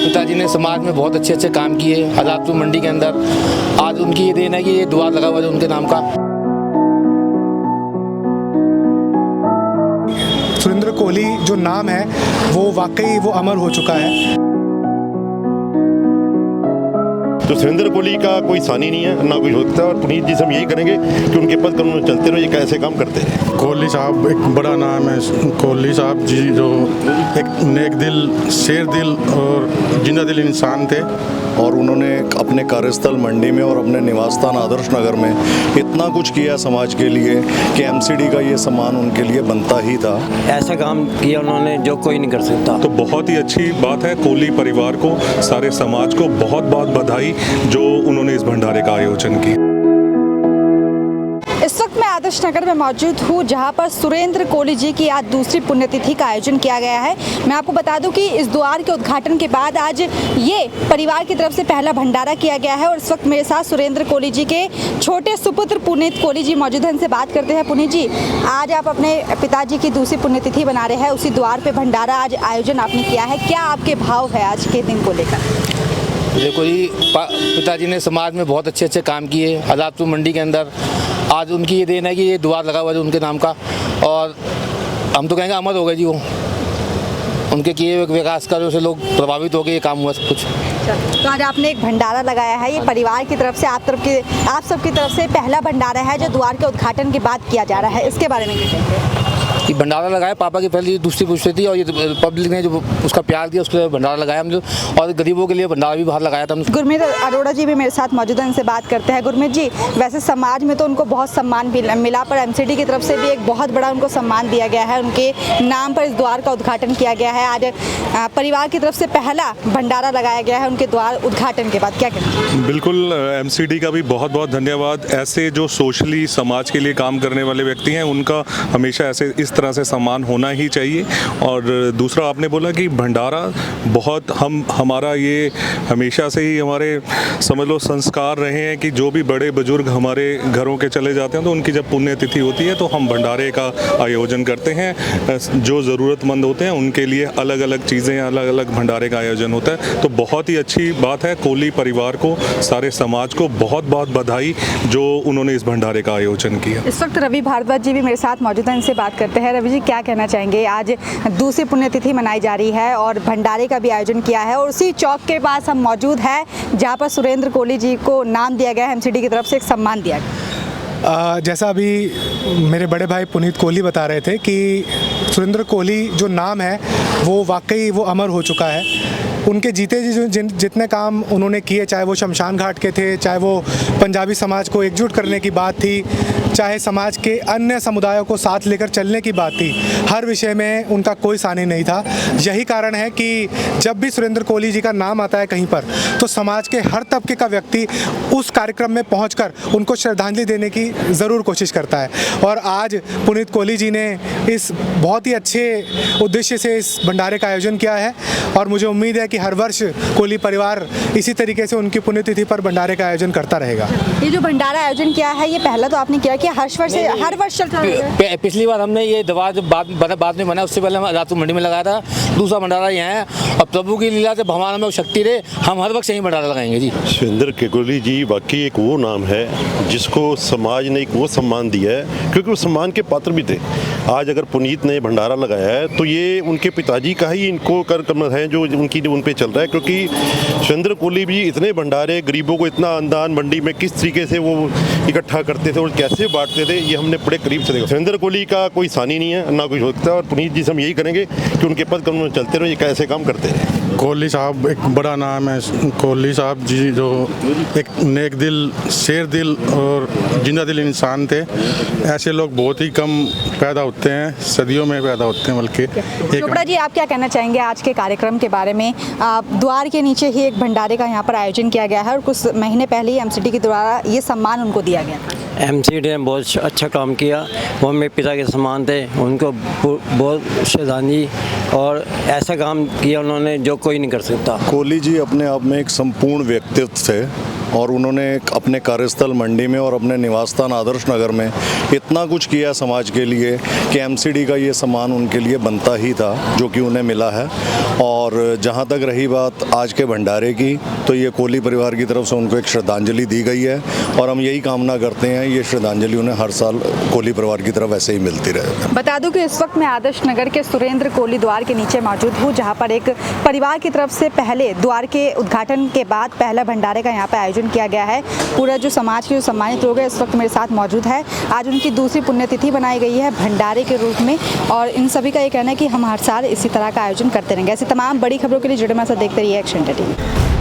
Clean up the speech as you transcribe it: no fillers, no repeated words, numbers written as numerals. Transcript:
पिताजी ने समाज में बहुत अच्छे अच्छे काम किए आज़ादपुर मंडी के अंदर। आज उनकी ये देन है कि ये द्वार लगा हुआ है उनके नाम का। सुरेंद्र कोहली जो नाम है वो वाकई वो अमर हो चुका है। तो सुरेंद्र कोहली का कोई सानी नहीं है, ना कोई होता है। और पुनीत जी से हम यही करेंगे कि उनके पद कदम में चलते रहो, ये कैसे काम करते हैं। कोहली साहब एक बड़ा नाम है। कोहली साहब जी जो एक नेक दिल, शेर दिल और जिंदा दिल इंसान थे। और उन्होंने अपने कार्यस्थल मंडी में और अपने निवास स्थान आदर्श नगर में इतना कुछ किया समाज के लिए कि एमसीडी का ये सम्मान उनके लिए बनता ही था। ऐसा काम किया उन्होंने जो कोई नहीं कर सकता। तो बहुत ही अच्छी बात है। कोहली परिवार को, सारे समाज को बहुत बहुत बधाई जो उन्होंने इस भंडारे का आयोजन किया। इस वक्त मैं आदर्श नगर में मौजूद हूँ जहाँ पर सुरेंद्र कोहली जी की आज दूसरी पुण्यतिथि का आयोजन किया गया है। मैं आपको बता दूं कि इस द्वार के उद्घाटन के बाद आज ये परिवार की तरफ से पहला भंडारा किया गया है। और इस वक्त मेरे साथ सुरेंद्र कोहली जी के छोटे सुपुत्र पुनीत कोहली जी मौजूद हैं। इनसे बात करते हैं। पुनीत जी, आज आप अपने पिताजी की दूसरी पुण्यतिथि बना रहे हैं, उसी द्वार पर भंडारा आज आयोजन आपने किया है, क्या आपके भाव है आज के दिन को लेकर? देखो जी, पिताजी ने समाज में बहुत अच्छे अच्छे काम किए आज़ादपुर मंडी के अंदर। आज उनकी ये देन है कि ये द्वार लगा हुआ है उनके नाम का। और हम तो कहेंगे अमर हो गए जी वो, उनके किए हुए विकास कार्यों से लोग प्रभावित हो गए, ये काम हुआ सब कुछ। तो आज आपने एक भंडारा लगाया है, ये परिवार की तरफ से आप सबकी तरफ से पहला भंडारा है जो द्वार के उद्घाटन के बाद किया जा रहा है, इसके बारे में क्या कहेंगे? कि भंडारा लगाया, पापा की पहली दूसरी पुण्यतिथि और ये पब्लिक ने जो उसका प्यार दिया उसके लिए भंडारा लगाया हम लोग। और गरीबों के लिए भंडारा भी बाहर लगाया था हमने। गुरमीत अरोड़ा जी भी मेरे साथ मौजूद हैं, इनसे बात करते हैं। गुरमीत जी, वैसे समाज में तो उनको बहुत सम्मान भी मिला, पर एमसीडी की तरफ से भी एक बहुत बड़ा उनको सम्मान दिया गया है, उनके नाम पर इस द्वार का उद्घाटन किया गया है। आज परिवार की तरफ से पहला भंडारा लगाया गया है उनके द्वार उद्घाटन के बाद, क्या कहना? बिल्कुल, एमसीडी का भी बहुत बहुत धन्यवाद। ऐसे जो सोशली समाज के लिए काम करने वाले व्यक्ति हैं उनका हमेशा ऐसे इस तरह से सम्मान होना ही चाहिए। और दूसरा आपने बोला कि भंडारा बहुत हमारा ये हमेशा से ही हमारे समझ लो संस्कार रहे हैं कि जो भी बड़े बुजुर्ग हमारे घरों के चले जाते हैं तो उनकी जब पुण्यतिथि होती है तो हम भंडारे का आयोजन करते हैं। जो ज़रूरतमंद होते हैं उनके लिए अलग अलग चीज़ें, अलग अलग भंडारे का आयोजन होता है। तो बहुत ही अच्छी बात है। कोहली परिवार को, सारे समाज को बहुत बहुत बधाई जो उन्होंने इस भंडारे का आयोजन किया। इस वक्त रवि भारद्वाज जी भी मेरे साथ मौजूद हैं, इनसे बात करते हैं। रवि जी, क्या कहना चाहेंगे? आज दूसरी पुण्यतिथि मनाई जा रही है और भंडारे का भी आयोजन किया है और उसी चौक के पास हम मौजूद हैं जहां पर सुरेंद्र कोहली जी को नाम दिया गया है, एमसीडी की तरफ से एक सम्मान दिया गया। जैसा अभी मेरे बड़े भाई पुनीत कोहली बता रहे थे कि सुरेंद्र कोहली जो नाम है वो वाकई वो अमर हो चुका है। उनके जीते जी जितने काम उन्होंने किए, चाहे वो शमशान घाट के थे, चाहे वो पंजाबी समाज को एकजुट करने की बात थी, चाहे समाज के अन्य समुदायों को साथ लेकर चलने की बात थी, हर विषय में उनका कोई सानी नहीं था। यही कारण है कि जब भी सुरेंद्र कोहली जी का नाम आता है कहीं पर तो समाज के हर तबके का व्यक्ति उस कार्यक्रम में पहुंचकर उनको श्रद्धांजलि देने की ज़रूर कोशिश करता है। और आज पुनीत कोहली जी ने इस बहुत ही अच्छे उद्देश्य से इस भंडारे का आयोजन किया है और मुझे उम्मीद है कि हर वर्ष कोहली परिवार इसी तरीके से उनकी पुण्यतिथि पर भंडारे का आयोजन करता रहेगा। ये जो भंडारा आयोजन किया है, ये पहला तो आपने किया कि हर वर्ष चलता है? पिछली बार हमने ये द्वार जब बाद में बना, उससे पहले हम आज़ादपुर मंडी में लगाया था। दूसरा भंडारा यहाँ है और प्रभु की लीला से हमारा में शक्ति रहे, हम हर वक्त यही भंडारा लगाएंगे जी। सुरेंद्र कोहली जी वाकई एक वो नाम है जिसको समाज ने एक वो सम्मान दिया है, क्योंकि वो सम्मान के पात्र भी थे। आज अगर पुनीत ने भंडारा लगाया है तो ये उनके पिताजी का ही इनको कर्म है जो उन पे चल रहा है। क्योंकि सुरेंद्र कोहली भी इतने भंडारे, गरीबों को इतना अनुदान मंडी में किस तरीके से वो इकट्ठा करते थे और कैसे बांटते थे, ये हमने बड़े करीब से देखा। सुरेंद्र कोहली का कोई सानी नहीं है, ना कोई होता है। और पुनीत जी से हम यही करेंगे कि उनके पद कदम में चलते रहो, ये कैसे काम करते हैं। कोहली साहब एक बड़ा नाम है। कोहली साहब जी जो एक नेक दिल, शेर दिल और जिंदा दिल इंसान थे। ऐसे लोग बहुत ही कम पैदा होते हैं, सदियों में पैदा होते हैं बल्कि। चोपड़ा जी, आप क्या कहना चाहेंगे आज के कार्यक्रम के बारे में? द्वार के नीचे ही एक भंडारे का यहाँ पर आयोजन किया गया है और कुछ महीने पहले ही एमसीडी के द्वारा ये सम्मान उनको दिया गया था। एमसीडी ने बहुत अच्छा काम किया, वो मेरे पिता के समान थे, उनको बहुत श्रद्धांजलि। और ऐसा काम किया उन्होंने जो कोई नहीं कर सकता। कोहली जी अपने आप में एक संपूर्ण व्यक्तित्व थे और उन्होंने अपने कार्यस्थल मंडी में और अपने निवास स्थान आदर्श नगर में इतना कुछ किया समाज के लिए कि एमसीडी का ये सम्मान उनके लिए बनता ही था, जो कि उन्हें मिला है। और जहाँ तक रही बात आज के भंडारे की, तो ये कोहली परिवार की तरफ से उनको एक श्रद्धांजलि दी गई है और हम यही कामना करते हैं ये श्रद्धांजलि उन्हें हर साल कोहली परिवार की तरफ ऐसे ही मिलती रहे। बता दूं कि इस वक्त मैं आदर्श नगर के सुरेंद्र कोहली द्वार के नीचे मौजूद हूं, जहां पर एक परिवार की तरफ से पहले द्वार के उद्घाटन के बाद पहला भंडारे का यहां पर आयोजन किया गया है। पूरा जो समाज के जो सम्मानित लोग हैं इस वक्त मेरे साथ मौजूद है। आज उनकी दूसरी पुण्यतिथि बनाई गई है भंडारे के रूप में और इन सभी का ये कहना है कि हम हर साल इसी तरह का आयोजन करते रहेंगे। ऐसी तमाम बड़ी खबरों के लिए जुड़े हमारे साथ देखते रहिए एक्शन टीवी।